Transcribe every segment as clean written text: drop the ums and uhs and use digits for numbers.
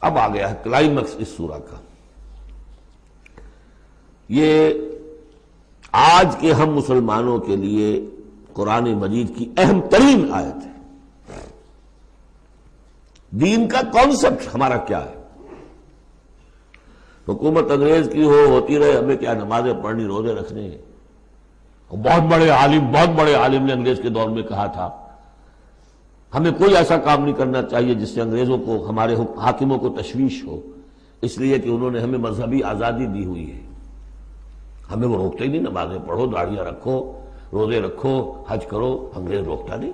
اب آ گیا ہے کلائمیکس اس سورہ کا. یہ آج کے ہم مسلمانوں کے لیے قرآن مجید کی اہم ترین آیت ہے. دین کا کانسیپٹ ہمارا کیا ہے؟ حکومت انگریز کی ہوتی رہے، ہمیں کیا نمازیں پڑھنی، روزے رکھنے ہیں. بہت بڑے عالم نے انگریز کے دور میں کہا تھا ہمیں کوئی ایسا کام نہیں کرنا چاہیے جس سے انگریزوں کو، ہمارے حاکموں کو تشویش ہو، اس لیے کہ انہوں نے ہمیں مذہبی آزادی دی ہوئی ہے. ہمیں وہ روکتے ہی نہیں، نمازیں پڑھو، داڑیاں رکھو، روزے رکھو، حج کرو، انگریز روکتا نہیں.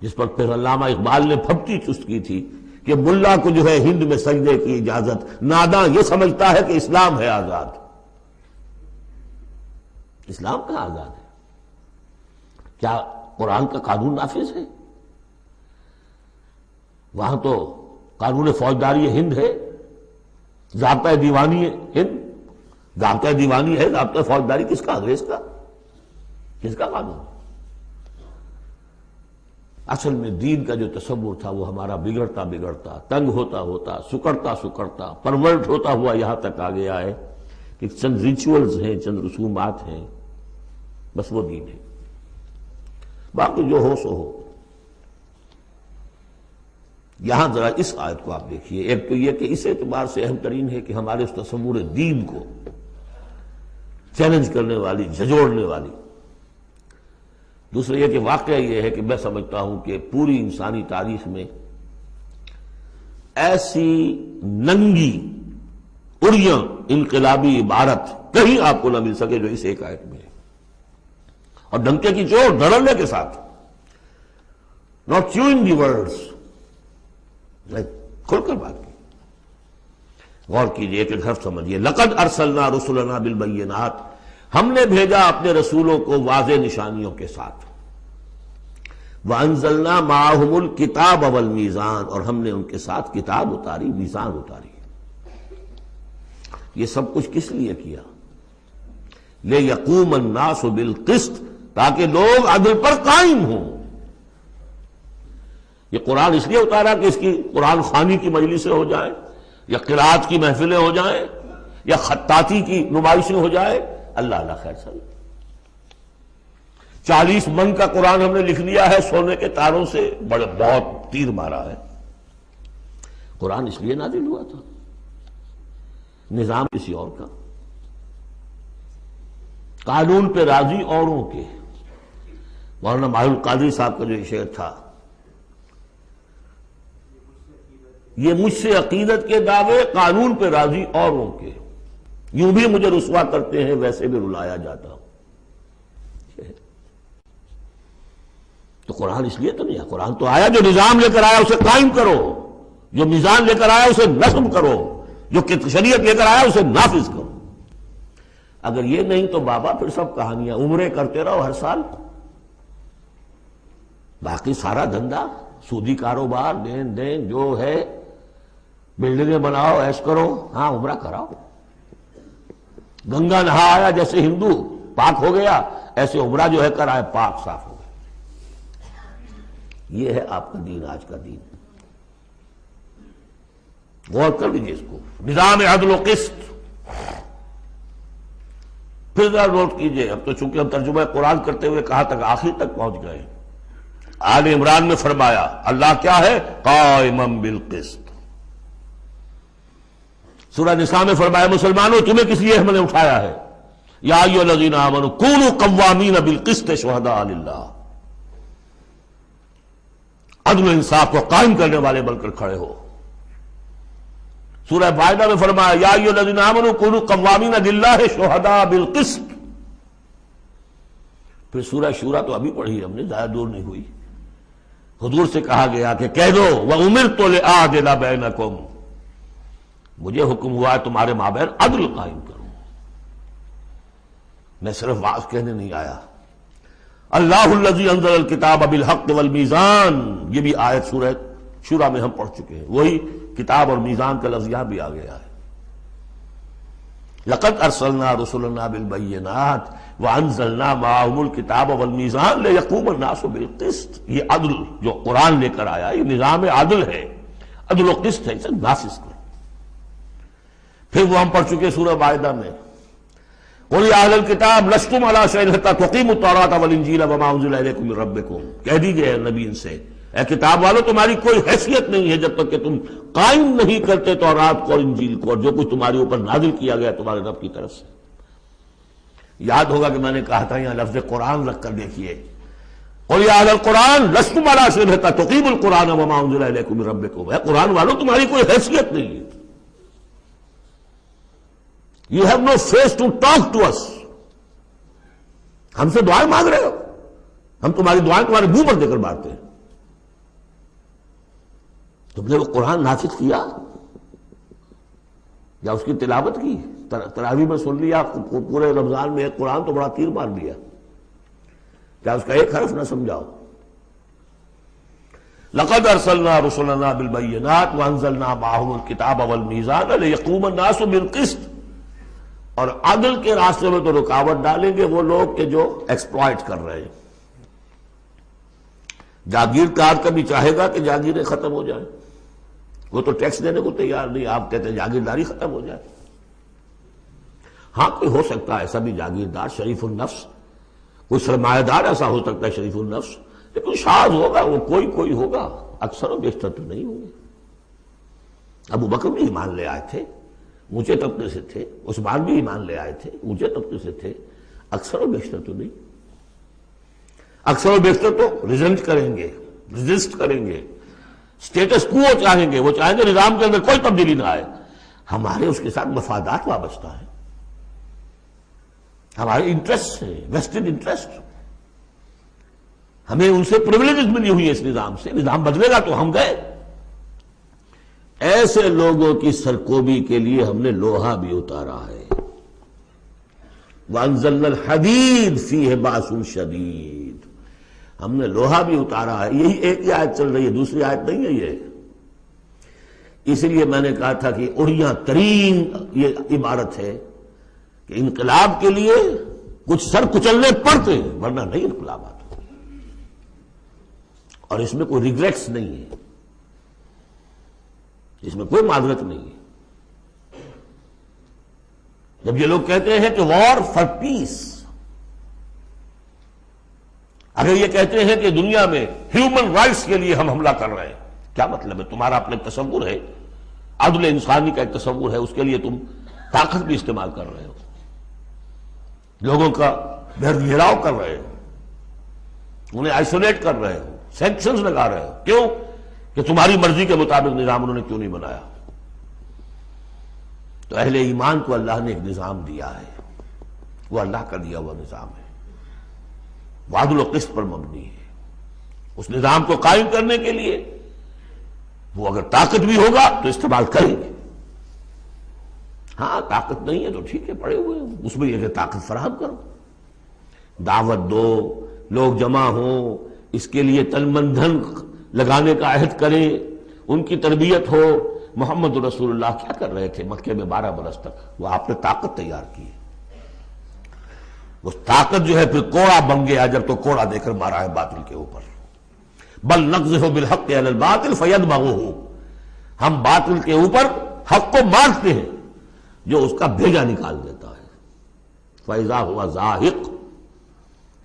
جس پر پھر علامہ اقبال نے پھپتی چست کی تھی کہ ملا کو جو ہے ہند میں سجدے کی اجازت، ناداں یہ سمجھتا ہے کہ اسلام ہے آزاد. اسلام کہاں آزاد ہے؟ کیا قرآن کا قانون نافذ ہے؟ وہاں تو قانون فوجداری ہند ہے، ضابطہ دیوانی ہے ہند، ضابطہ دیوانی ہے، ضابطہ فوجداری کس کا؟ انگریز کا. کس کا قانون؟ اصل میں دین کا جو تصور تھا وہ ہمارا بگڑتا بگڑتا، تنگ ہوتا ہوتا، سکڑتا پرورٹ ہوتا ہوا یہاں تک آ گیا ہے کہ چند ریچولز ہیں، چند رسومات ہیں، بس وہ دین ہے. باقی جو ہو سو ہو. یہاں ذرا اس آیت کو آپ دیکھیے. ایک تو یہ کہ اس اعتبار سے اہم ترین ہے کہ ہمارے اس تصور دین کو چیلنج کرنے والی، جھنجھوڑنے والی. دوسرا یہ کہ واقعہ یہ ہے کہ میں سمجھتا ہوں کہ پوری انسانی تاریخ میں ایسی ننگی اڑیاں انقلابی عبارت کہیں آپ کو نہ مل سکے جو اس ایک آیت میں ہے. اور ڈنکے کی چوٹ دھڑلنے کے ساتھ، ناٹ چیوئنگ دی ورڈز، کھل کر بات کی. غور کیجئے کہ حرف سمجھیے. لقد ارسلنا رسلنا بالبینات، ہم نے بھیجا اپنے رسولوں کو واضح نشانیوں کے ساتھ. وانزلنا معہم الکتاب والمیزان، اور ہم نے ان کے ساتھ کتاب اتاری، میزان اتاری. یہ سب کچھ کس لیے کیا؟ لیقوم الناس بالقسط، تاکہ لوگ عدل پر قائم ہوں. یہ قرآن اس لیے اتارا کہ اس کی قرآن خوانی کی مجلسیں ہو جائیں، یا قرات کی محفلیں ہو جائیں، یا خطاطی کی نمائشیں ہو جائیں. اللہ خیر سر. 40 من کا قرآن ہم نے لکھ لیا ہے سونے کے تاروں سے، بہت تیر مارا ہے. قرآن اس لیے نازل ہوا تھا، نظام کسی اور کا، قانون پہ راضی اوروں کے. مولانا ماہر القادری صاحب کا جو شعر تھا، یہ مجھ سے عقیدت کے دعوے، قانون پہ راضی اوروں کے، یوں بھی مجھے رسوا کرتے ہیں ویسے بھی رلایا جاتا ہوں. تو قرآن اس لیے تو نہیں ہے. قرآن تو آیا جو نظام لے کر آیا اسے قائم کرو، جو میزان لے کر آیا اسے نصب کرو، جو شریعت لے کر آیا اسے نافذ کرو. اگر یہ نہیں تو بابا پھر سب کہانیاں، عمرے کرتے رہو ہر سال، باقی سارا دھندا سودی کاروبار، دین دین جو ہے، بلڈنگیں بناؤ، ایش کرو، ہاں عمرہ کراؤ. گنگا نہا آیا جیسے ہندو پاک ہو گیا، ایسے عمرہ جو ہے کر آئے پاک صاف ہو گیا. یہ ہے آپ کا دین، آج کا دین. غور کر لیجیے اس کو. نظام عدل و قسط. پھر ذرا نوٹ کیجئے، اب تو چونکہ ہم ترجمہ قرآن کرتے ہوئے کہاں تک، آخر تک پہنچ گئے. آل عمران میں فرمایا اللہ کیا ہے؟ قائما بالقسط. سورہ نساء میں فرمایا مسلمانوں تمہیں کس لیے ہم نے اٹھایا ہے؟ یا ایھا الذین آمنوا کونوا قوامین بالقسط شہداء للہ. عدل و انصاف کو قائم کرنے والے بن کر کھڑے ہو. سورہ مائدہ میں فرمایا یا ایھا الذین آمنوا کونوا قوامین للہ شہداء بالقسط. پھر سورہ شورى تو ابھی پڑھی ہم نے، زیادہ دور نہیں ہوئی. حضور سے کہا گیا کہ کہہ دو وَأُمِرْتُ لِأَعْدِلَ بَيْنَكُمْ، مجھے حکم ہوا ہے تمہارے مابین عدل قائم کروں. میں صرف واعظ کہنے نہیں آیا. اللہ الذی انزل الکتاب بالحق والمیزان، یہ بھی آیت سورہ شورى میں ہم پڑھ چکے ہیں. وہی کتاب اور میزان کا لفظ یہاں بھی آ گیا ہے. لقد ارسلنا رسلنا بالبینات وانزلنا معهم الکتاب والمیزان لیقوم الناس بالقسط. یہ عدل جو قرآن لے کر آیا، یہ نظام عدل ہے. عدل و قسط ہے، اسے نافذ کرو۔ پھر وہ ہم پڑھ چکے سورہ مائدہ میں، قل یا اہل الکتاب لستم علی شیء حتی تقیموا التوراۃ والانجیل وما انزل الیکم من ربکم، کہہ دیجئے نبی ان سے، اے کتاب والو تمہاری کوئی حیثیت نہیں ہے جب تک کہ تم قائم نہیں کرتے تورات کو اور انجیل کو اور جو کچھ تمہارے اوپر نازل کیا گیا تمہارے رب کی طرف سے۔ یاد ہوگا کہ میں نے کہا تھا یہاں لفظ قرآن رکھ کر دیکھیے، قل یا اہل القرآن لستم علی شیء حتی تقیموا القرآن وما انزل الیکم من ربکم، اے قرآن والو تمہاری کوئی حیثیت نہیں ہے، You have no face to talk to us، ہم سے دعائیں مانگ رہے ہو، ہم تمہاری دعائیں تمہارے منہ پر دے کر مارتے ہیں۔ تم نے وہ قرآن نافذ کیا یا اس کی تلاوت کی؟ تراویح میں سن لیا، پورے رمضان میں ایک قرآن تو بڑا تیر مار لیا، کیا اس کا ایک حرف نہ سمجھاؤ؟ لقد ارسلنا رسلنا بالبینات وانزلنا معهم الکتاب والمیزان لیقوم الناس بالقسط، اور عدل کے راستے میں تو رکاوٹ ڈالیں گے وہ لوگ کہ جو ایکسپلائٹ کر رہے ہیں۔ جاگیردار کبھی چاہے گا کہ جاگیریں ختم ہو جائیں، وہ تو ٹیکس دینے کو تیار نہیں، آپ کہتے ہیں جاگیرداری ختم ہو جائے۔ ہاں کوئی ہو سکتا ہے ایسا بھی جاگیردار شریف النفس، کوئی سرمایہ دار ایسا ہو سکتا ہے شریف النفس، لیکن شاذ ہوگا، وہ کوئی ہوگا، اکثر و بیشتر تو نہیں ہوں گے۔ ابو بکر بھی ایمان لے آئے تھے، اونچے طبقے سے تھے، عثمان بھی ایمان لے آئے تھے، اونچے طبقے سے تھے، اکثر و بیشتر تو نہیں۔ اکثر و بیشتر تو ریزسٹ کریں گے، سٹیٹس کو چاہیں گے، وہ چاہیں گے نظام کے اندر کوئی تبدیلی نہ آئے۔ ہمارے اس کے ساتھ مفادات وابستہ ہیں، ہمارے انٹرسٹ ہیں، ویسٹڈ انٹرسٹ، ہمیں ان سے پریولیجز ملی ہوئی ہے اس نظام سے، نظام بدلے گا تو ہم گئے۔ ایسے لوگوں کی سرکوبی کے لیے ہم نے لوہا بھی اتارا ہے۔ وَأَنزَلْنَا الْحَدِيدَ فِيهِ بَأْسٌ شَدِيدٌ، ہم نے لوہا بھی اتارا ہے۔ یہی ایک ہی آیت چل رہی ہے، دوسری آیت نہیں ہے یہ۔ اس لیے میں نے کہا تھا کہ اڑیاں ترین یہ عبارت ہے کہ انقلاب کے لیے کچھ سر کچلنے پڑتے ہیں، ورنہ نہیں انقلابات، اور اس میں کوئی ریگریٹس نہیں ہے، اس میں کوئی معذرت نہیں ہے۔ جب یہ لوگ کہتے ہیں کہ وار فار پیس، اگر یہ کہتے ہیں کہ دنیا میں ہیومن رائٹس کے لیے ہم حملہ کر رہے ہیں، کیا مطلب ہے؟ تمہارا اپنا ایک تصور ہے، عدل انسانی کا ایک تصور ہے، اس کے لیے تم طاقت بھی استعمال کر رہے ہو، لوگوں کا بھید گھیراؤ کر رہے ہو، انہیں آئسولیٹ کر رہے ہو، سینکشنز لگا رہے ہو۔ کیوں؟ کہ تمہاری مرضی کے مطابق نظام انہوں نے کیوں نہیں بنایا؟ تو اہل ایمان کو اللہ نے ایک نظام دیا ہے، وہ اللہ کا دیا ہوا نظام ہے، وہ عدل و قسط پر مبنی ہے۔ اس نظام کو قائم کرنے کے لیے وہ اگر طاقت بھی ہوگا تو استعمال کریں گے۔ ہاں طاقت نہیں ہے تو ٹھیک ہے، پڑے ہوئے ہیں، اس میں یہ کہ طاقت فراہم کرو، دعوت دو، لوگ جمع ہوں، اس کے لیے تن من دھن لگانے کا عہد کریں، ان کی تربیت ہو۔ محمد رسول اللہ کیا کر رہے تھے مکے میں 12 برس تک؟ وہ آپ نے طاقت تیار کی، وہ طاقت جو ہے پھر کوڑا بن گیا جب تو کوڑا دے کر مارا ہے باطل کے اوپر۔ بل نقذف بالحق علی الباطل فیدمغہ، ہم باطل کے اوپر حق کو مارتے ہیں جو اس کا بھیجا نکال دیتا ہے۔ فاذا ہوا زاہق،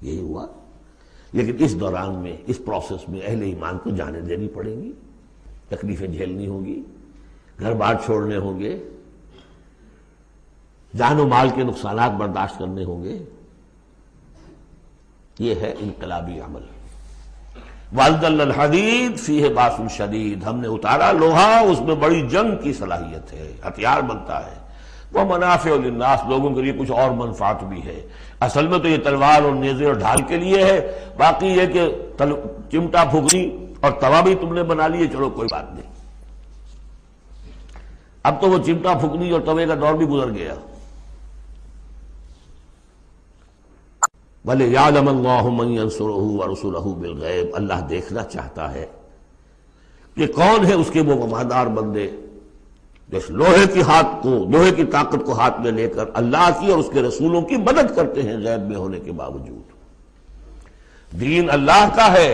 یہی ہوا۔ لیکن اس دوران میں، اس پروسیس میں اہل ایمان کو جانیں دینی پڑیں گی، تکلیفیں جھیلنی ہوگی، گھر بار چھوڑنے ہوں گے، جان و مال کے نقصانات برداشت کرنے ہوں گے۔ یہ ہے انقلابی عمل۔ وَأَنزَلْنَا الْحَدِيدَ فِيهِ بَأْسٌ شَدِيدٌ، ہم نے اتارا لوہا، اس میں بڑی جنگ کی صلاحیت ہے، ہتھیار بنتا ہے۔ وَمَنَافِعُ لِلنَّاسِ، لوگوں کے لیے کچھ اور منفعت بھی ہے۔ اصل میں تو یہ تلوار اور نیزے اور ڈھال کے لیے ہے، باقی یہ کہ چمٹا پھگنی اور توا بھی تم نے بنا لیے، چلو کوئی بات نہیں۔ اب تو وہ چمٹا پھگنی اور توے کا دور بھی گزر گیا۔ وَلِيَعْلَمَ اللَّهُ مَن يَنصُرُهُ وَرُسُلَهُ بِالْغَيْبِ، اللہ دیکھنا چاہتا ہے کہ کون ہے اس کے وہ وفادار بندے جو لوہے کی طاقت کو ہاتھ میں لے کر اللہ کی اور اس کے رسولوں کی مدد کرتے ہیں غیب میں ہونے کے باوجود۔ دین اللہ کا ہے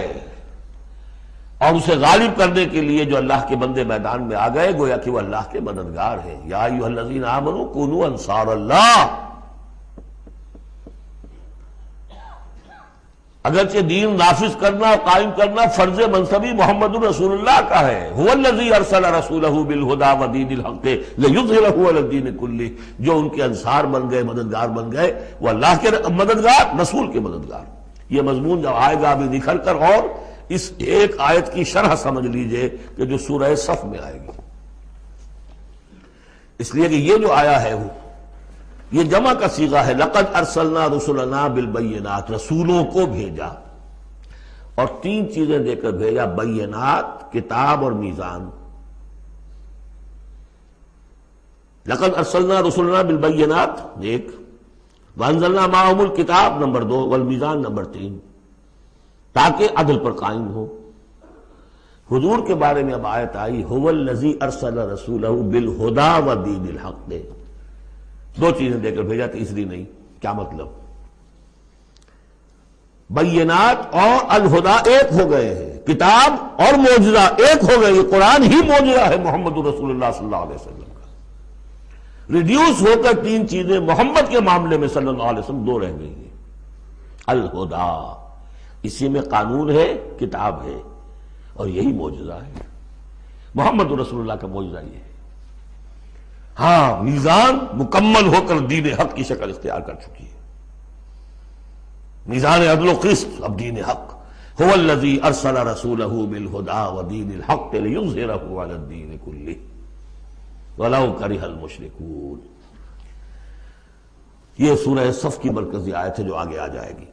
اور اسے غالب کرنے کے لیے جو اللہ کے بندے میدان میں آ گئے گویا کہ وہ اللہ کے مددگار ہیں۔ یا ایھا الذین آمنوا کونوا انصار اللہ۔ اگرچہ دین نافذ کرنا اور قائم کرنا فرض منصبی محمد رسول اللہ کا ہے، هو الذی ارسل رسولہ بالہدی ودین الحق لیظہرہ علی الدین کلہ، جو ان کے انصار بن گئے، مددگار بن گئے، وہ اللہ کے مددگار، رسول کے مددگار۔ یہ مضمون جب آئے گا ابھی نکھر کر، اور اس ایک آیت کی شرح سمجھ لیجئے کہ جو سورہ صف میں آئے گی، اس لیے کہ یہ جو آیا ہے وہ یہ جمع کا صیغہ ہے، لقد ارسلنا رسلنا بالبینات، رسولوں کو بھیجا، اور تین چیزیں دے کر بھیجا، بینات، کتاب اور میزان۔ لقد ارسلنا رسلنا بالبینات ایک، وانزلنا معهم الکتاب نمبر 2، والمیزان نمبر 3، تاکہ عدل پر قائم ہو۔ حضور کے بارے میں اب آیت آئی، هو الذی ارسل رسولہ بالہدی ودین الحق، دے دو چیزیں دے کر بھیجا، تیسری نہیں۔ کیا مطلب؟ بینات اور الہدا ایک ہو گئے ہیں، کتاب اور معجزہ ایک ہو گئے، یہ قرآن ہی معجزہ ہے محمد رسول اللہ صلی اللہ علیہ وسلم کا۔ ریڈیوس ہو کر تین چیزیں محمد کے معاملے میں صلی اللہ علیہ وسلم دو رہ گئی ہیں۔ الہدا، اسی میں قانون ہے، کتاب ہے، اور یہی معجزہ ہے، محمد رسول اللہ کا معجزہ یہ ہے۔ ہاں، میزان مکمل ہو کر دین حق کی شکل اختیار کر چکی ہے، میزان عدل و قسط، اب دین حق۔ هو الذی ارسل رسولہ بالہدی ودین الحق لیظہرہ علی الدین کلہ ولو کرہ المشرکون۔ یہ سورہ صف کی مرکزی آیت ہے جو آگے آ جائے گی۔